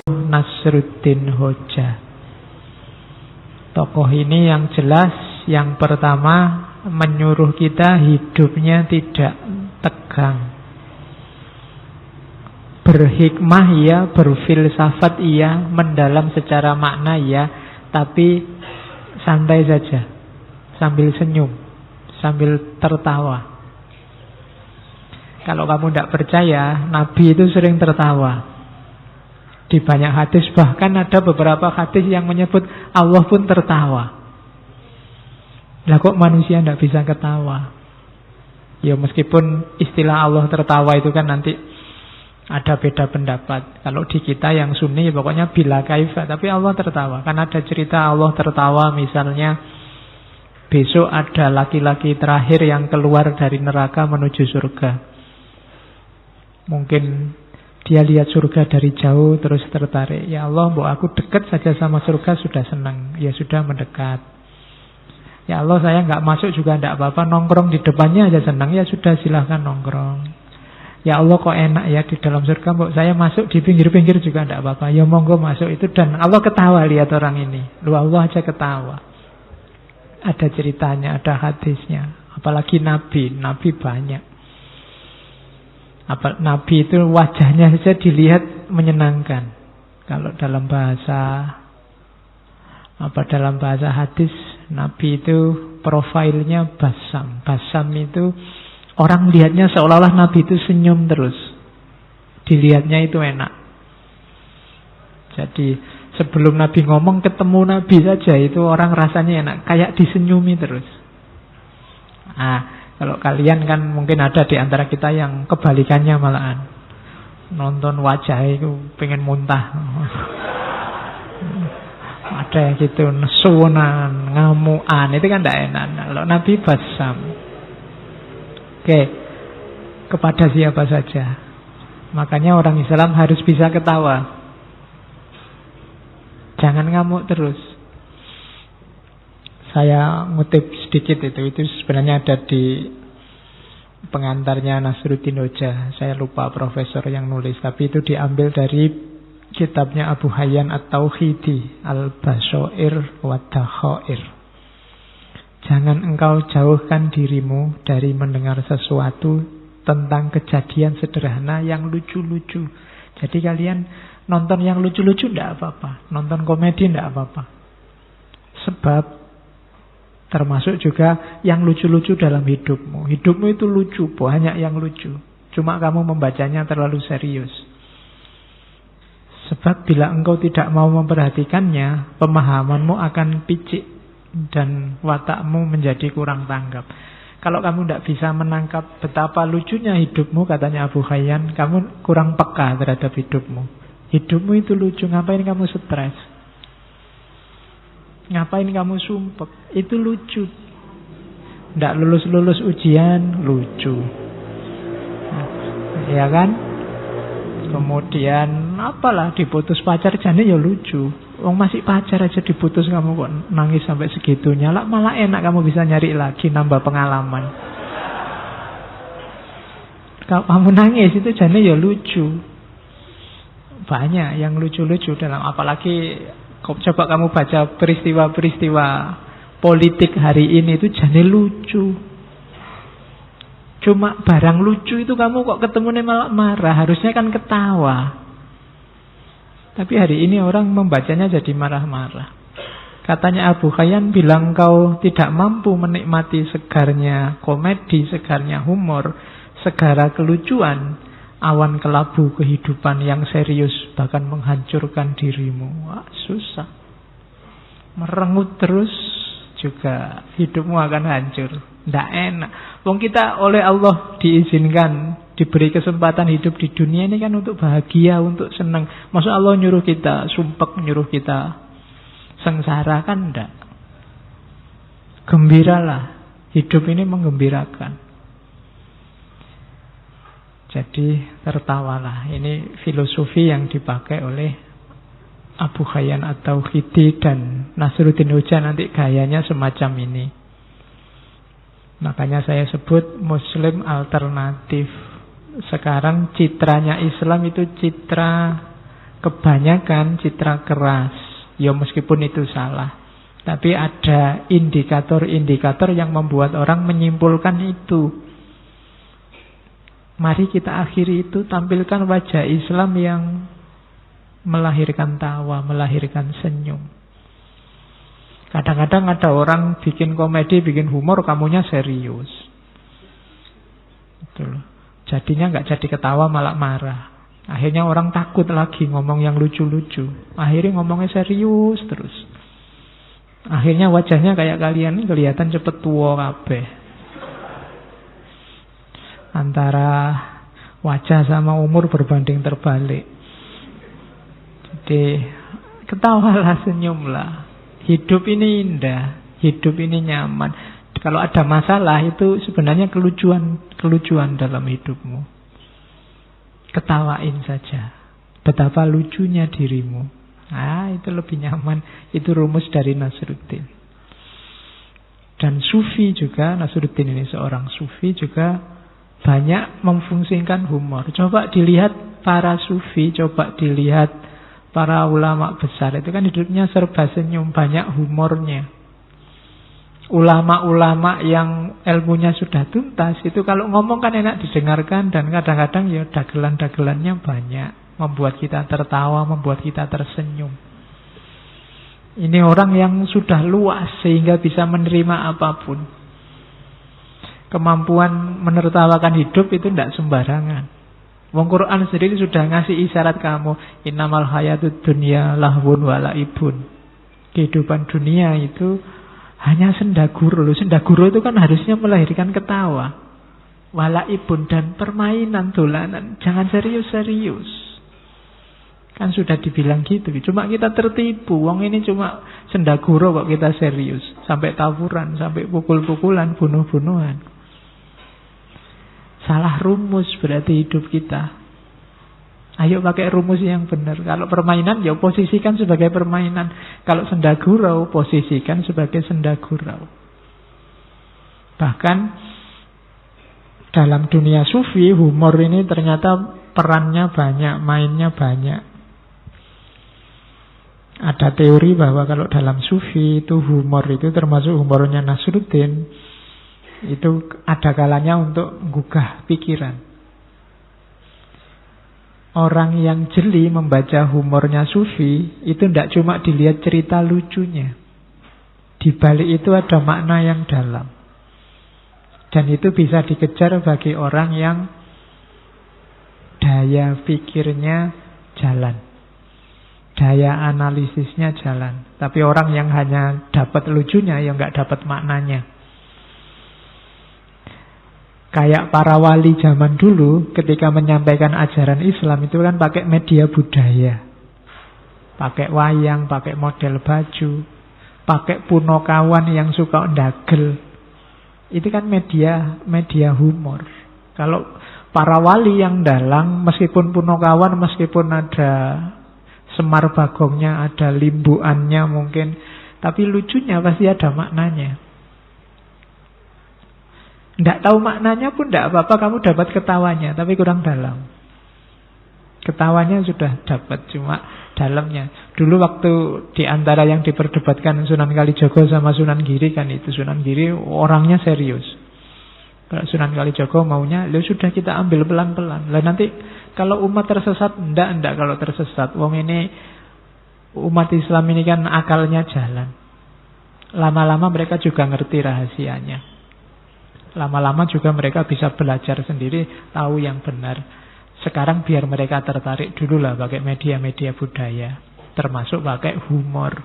Nasruddin Hoja. Tokoh ini yang jelas, yang pertama menyuruh kita hidupnya tidak tegang. Berhikmah iya, berfilsafat iya, mendalam secara makna iya, tapi santai saja, sambil senyum, sambil tertawa. Kalau kamu tidak percaya, Nabi itu sering tertawa. Di banyak hadis, bahkan ada beberapa hadis yang menyebut Allah pun tertawa. Lah kok manusia tidak bisa ketawa? Ya meskipun istilah Allah tertawa itu kan nanti ada beda pendapat. Kalau di kita yang Sunni pokoknya bila kaifa, tapi Allah tertawa. Kan ada cerita Allah tertawa, misalnya besok ada laki-laki terakhir yang keluar dari neraka menuju surga. Mungkin dia lihat surga dari jauh terus tertarik. Ya Allah, aku dekat saja sama surga sudah senang. Ya sudah mendekat. Ya Allah, saya nggak masuk juga tidak apa-apa, nongkrong di depannya aja senang. Ya sudah, silahkan nongkrong. Ya Allah, kok enak ya di dalam surga, saya masuk di pinggir-pinggir juga tidak apa-apa. Ya monggo masuk itu. Dan Allah ketawa lihat orang ini. Lu Allah aja ketawa. Ada ceritanya, ada hadisnya. Apalagi Nabi banyak. Nabi itu wajahnya saja dilihat menyenangkan. Kalau dalam bahasa hadis, Nabi itu profilnya basam. Basam itu orang lihatnya seolah-olah Nabi itu senyum terus. Dilihatnya itu enak. Jadi sebelum Nabi ngomong, ketemu Nabi saja itu orang rasanya enak, kayak disenyumi terus. Kalau kalian kan mungkin ada di antara kita yang kebalikannya malahan. Nonton wajah itu pengen muntah. Ada yang gitu, nesunan, ngamuan, itu kan tidak enak. Kalau Nabi basam. Oke, kepada siapa saja. Makanya orang Islam harus bisa ketawa. Jangan ngamuk terus. Saya ngutip sedikit itu sebenarnya ada di pengantarnya Nasruddin Hoja. Saya lupa profesor yang nulis, tapi itu diambil dari kitabnya Abu Hayyan At-Tauhidi, Al-Bashair wa Dakhair. Jangan engkau jauhkan dirimu dari mendengar sesuatu tentang kejadian sederhana yang lucu-lucu. Jadi kalian nonton yang lucu-lucu tidak apa-apa, nonton komedi tidak apa-apa. Sebab termasuk juga yang lucu-lucu dalam hidupmu. Hidupmu itu lucu, banyak yang lucu. Cuma kamu membacanya terlalu serius. Sebab bila engkau tidak mau memperhatikannya, pemahamanmu akan picik dan watakmu menjadi kurang tanggap. Kalau kamu tidak bisa menangkap betapa lucunya hidupmu, katanya Abu Hayyan, kamu kurang peka terhadap hidupmu. Hidupmu itu lucu, ngapain kamu stres? Ngapain kamu sumpek? Itu lucu. Tidak lulus-lulus ujian, lucu. Ya kan? Kemudian apalah diputus pacar, jane ya lucu. Wong masih pacar aja diputus, kamu kok nangis sampai segitunya. Malah enak kamu bisa nyari lagi, nambah pengalaman. Kalau kamu nangis itu jane ya lucu. Banyak yang lucu-lucu dalam, apalagi coba kamu baca peristiwa-peristiwa politik hari ini, itu jane lucu. Cuma barang lucu itu kamu kok ketemunya malah marah. Harusnya kan ketawa. Tapi hari ini orang membacanya jadi marah-marah. Katanya Abu Hayyan, bilang kau tidak mampu menikmati segarnya komedi, segarnya humor, segara kelucuan, awan kelabu kehidupan yang serius bahkan menghancurkan dirimu. Wah, susah. Merengut terus juga hidupmu akan hancur. Tidak enak. Wong kita oleh Allah diizinkan, diberi kesempatan hidup di dunia ini kan untuk bahagia, untuk senang. Masa Allah nyuruh kita sumpek, nyuruh kita sengsara? Kan enggak. Gembiralah. Hidup ini menggembirakan. Jadi tertawalah. Ini filosofi yang dipakai oleh Abu Hayyan At-Tauhidi dan Nasruddin Hoja. Nanti gayanya semacam ini. Makanya saya sebut Muslim alternatif. Sekarang citranya Islam itu citra kebanyakan citra keras. Ya meskipun itu salah, tapi ada indikator-indikator yang membuat orang menyimpulkan itu. Mari kita akhiri itu, tampilkan wajah Islam yang melahirkan tawa, melahirkan senyum. Kadang-kadang ada orang bikin komedi, bikin humor, kamunya serius. Betul. Jadinya nggak jadi ketawa, malah marah. Akhirnya orang takut lagi ngomong yang lucu-lucu. Akhirnya ngomongnya serius terus. Akhirnya wajahnya kayak kalian, kelihatan cepet tua kabeh. Antara wajah sama umur berbanding terbalik. Jadi ketawalah, senyumlah. Hidup ini indah, hidup ini nyaman. Kalau ada masalah itu sebenarnya kelucuan dalam hidupmu. Ketawain saja. Betapa lucunya dirimu. Itu lebih nyaman. Itu rumus dari Nasruddin. Dan sufi juga, Nasruddin ini seorang sufi juga banyak memfungsikan humor. Coba dilihat para sufi, coba dilihat para ulama besar. Itu kan hidupnya serba senyum, banyak humornya. Ulama-ulama yang ilmunya sudah tuntas, itu kalau ngomong kan enak didengarkan. Dan kadang-kadang ya dagelan-dagelannya banyak, membuat kita tertawa, membuat kita tersenyum. Ini orang yang sudah luas sehingga bisa menerima apapun. Kemampuan menertawakan hidup itu tidak sembarangan. Wong Quran sendiri sudah ngasih isyarat kamu, innamal hayatud dunya lahwun wa laibun. Kehidupan dunia itu hanya sendaguro. Sendaguro itu kan harusnya melahirkan ketawa, walaibun, dan permainan, dolanan. Jangan serius-serius. Kan sudah dibilang gitu. Cuma kita tertipu. Wong ini cuma sendaguro kok kita serius. Sampai tawuran, sampai pukul-pukulan, bunuh-bunuhan. Salah rumus berarti hidup kita. Ayo pakai rumus yang benar. Kalau permainan, ya posisikan sebagai permainan. Kalau sendagurau, posisikan sebagai sendagurau. Bahkan dalam dunia sufi, humor ini ternyata perannya banyak, mainnya banyak. Ada teori bahwa kalau dalam sufi itu humor itu termasuk humornya Nasruddin, itu ada kalanya untuk menggugah pikiran. Orang yang jeli membaca humornya sufi itu tidak cuma dilihat cerita lucunya. Di balik itu ada makna yang dalam. Dan itu bisa dikejar bagi orang yang daya pikirnya jalan, daya analisisnya jalan. Tapi orang yang hanya dapat lucunya, ya nggak dapat maknanya. Kayak para wali zaman dulu ketika menyampaikan ajaran Islam itu kan pakai media budaya. Pakai wayang, pakai model baju, pakai punokawan yang suka ndagel. Itu kan media humor. Kalau para wali yang dalang, meskipun punokawan, meskipun ada Semar Bagongnya, ada limbuannya mungkin, tapi lucunya pasti ada maknanya. Tidak tahu maknanya pun tidak apa-apa, kamu dapat ketawanya, tapi kurang dalam. Ketawanya sudah dapat, cuma dalamnya. Dulu waktu di antara yang diperdebatkan Sunan Kalijogo sama Sunan Giri kan itu, Sunan Giri orangnya serius. Kalau Sunan Kalijogo maunya, ya sudah kita ambil pelan-pelan. Lah nanti kalau umat tersesat, enggak kalau tersesat. Wong ini, umat Islam ini kan akalnya jalan. Lama-lama mereka juga ngerti rahasianya. Lama-lama juga mereka bisa belajar sendiri, tahu yang benar. Sekarang biar mereka tertarik dulu lah pakai media-media budaya, termasuk pakai humor.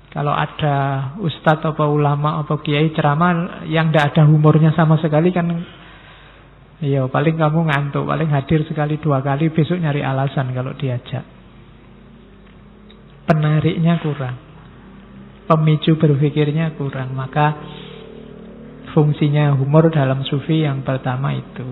Kalau ada ustadz atau ulama atau kiai ceramah yang tidak ada humornya sama sekali kan, ya paling kamu ngantuk, paling hadir sekali dua kali, besok nyari alasan kalau diajak. Penariknya kurang, pemicu berpikirnya kurang. Maka fungsinya humor dalam sufi yang pertama itu